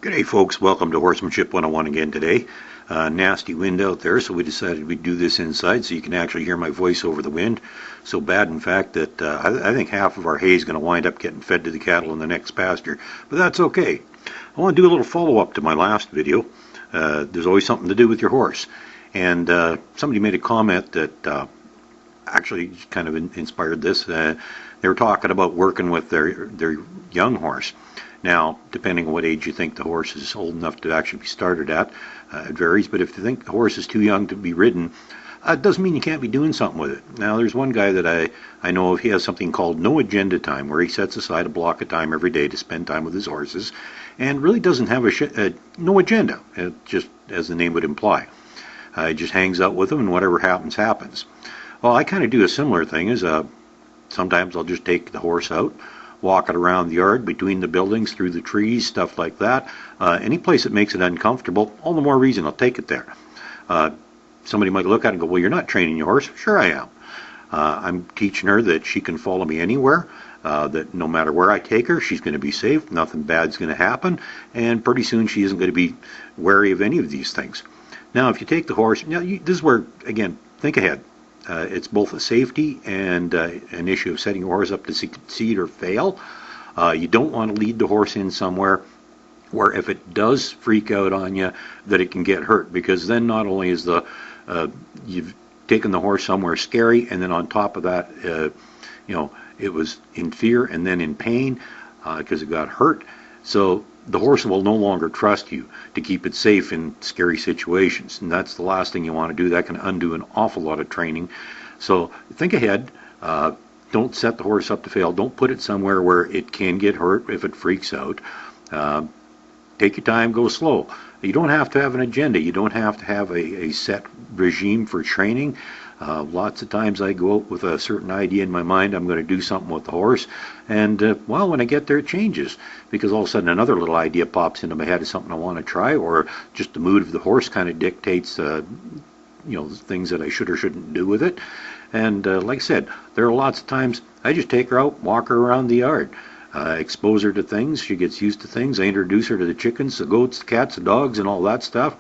G'day folks, welcome to Horsemanship 101 again today. Nasty wind out there, so we decided we'd do this inside so you can actually hear my voice over the wind. So bad, in fact, that I think half of our hay is going to wind up getting fed to the cattle in the next pasture, but that's okay. I want to do a little follow-up to my last video. There's always something to do with your horse. And somebody made a comment that actually kind of inspired this. They were talking about working with their young horse. Now, depending on what age you think the horse is old enough to actually be started at, it varies. But if you think the horse is too young to be ridden, it doesn't mean you can't be doing something with it. Now, there's one guy that I know of. He has something called no agenda time, where he sets aside a block of time every day to spend time with his horses, and really doesn't have no agenda, just as the name would imply. He just hangs out with them, and whatever happens, happens. Well, I kind of do a similar thing. Sometimes I'll just take the horse out, walk it around the yard, between the buildings, through the trees, stuff like that. Any place that makes it uncomfortable, all the more reason I'll take it there. Somebody might look at it and go, well, you're not training your horse. Sure I am. I'm teaching her that she can follow me anywhere, that no matter where I take her, she's going to be safe, nothing bad's going to happen, and pretty soon she isn't going to be wary of any of these things. Now, if you take the horse, this is where, again, think ahead. It's both a safety and an issue of setting your horse up to succeed or fail. You don't want to lead the horse in somewhere where if it does freak out on you, that it can get hurt, because then not only is you've taken the horse somewhere scary, and then on top of that, it was in fear and then in pain because it got hurt. So the horse will no longer trust you to keep it safe in scary situations, and that's the last thing you want to do. That can undo an awful lot of training. So think ahead. Don't set the horse up to fail. Don't put it somewhere where it can get hurt if it freaks out. Take your time, go slow. You don't have to have an agenda. You don't have to have a set regime for training. Lots of times I go out with a certain idea in my mind. I'm going to do something with the horse, and well, when I get there, it changes, because all of a sudden another little idea pops into my head of something I want to try, or just the mood of the horse kind of dictates things that I should or shouldn't do with it. And like I said, there are lots of times I just take her out, walk her around the yard, expose her to things. She gets used to things. I introduce her to the chickens, the goats, the cats, the dogs, and all that stuff.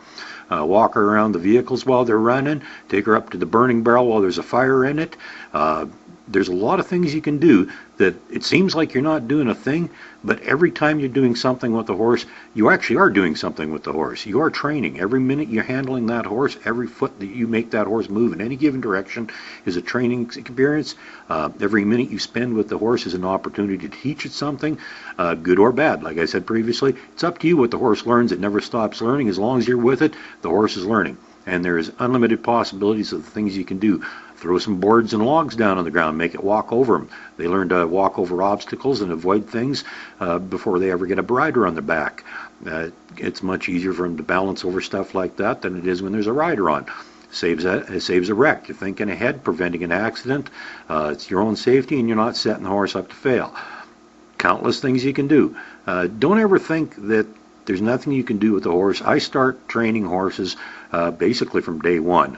Walk her around the vehicles while they're running, take her up to the burning barrel while there's a fire in it. There's a lot of things you can do that it seems like you're not doing a thing, but every time you're doing something with the horse, you actually are doing something with the horse. You are training. Every minute you're handling that horse, every foot that you make that horse move in any given direction is a training experience. Every minute you spend with the horse is an opportunity to teach it something, good or bad. Like I said previously, it's up to you what the horse learns. It never stops learning. As long as you're with it, the horse is learning. And there's unlimited possibilities of the things you can do. Throw some boards and logs down on the ground, make it walk over them. They learn to walk over obstacles and avoid things before they ever get a rider on their back. It's much easier for them to balance over stuff like that than it is when there's a rider on. It saves a wreck. You're thinking ahead, preventing an accident. It's your own safety, and you're not setting the horse up to fail. Countless things you can do. Don't ever think that there's nothing you can do with the horse. I start training horses basically from day one.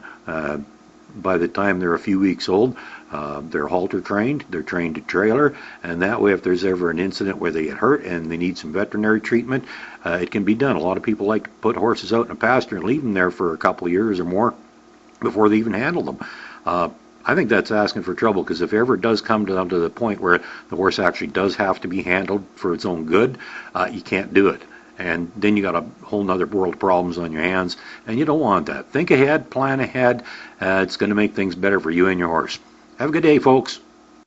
By the time they're a few weeks old, they're halter trained, they're trained to trailer, and that way if there's ever an incident where they get hurt and they need some veterinary treatment, it can be done. A lot of people like to put horses out in a pasture and leave them there for a couple of years or more before they even handle them. I think that's asking for trouble, because if it ever does come down to the point where the horse actually does have to be handled for its own good, you can't do it. And then you got a whole nother world of problems on your hands, and you don't want that. Think ahead, plan ahead. It's going to make things better for you and your horse. Have a good day, folks.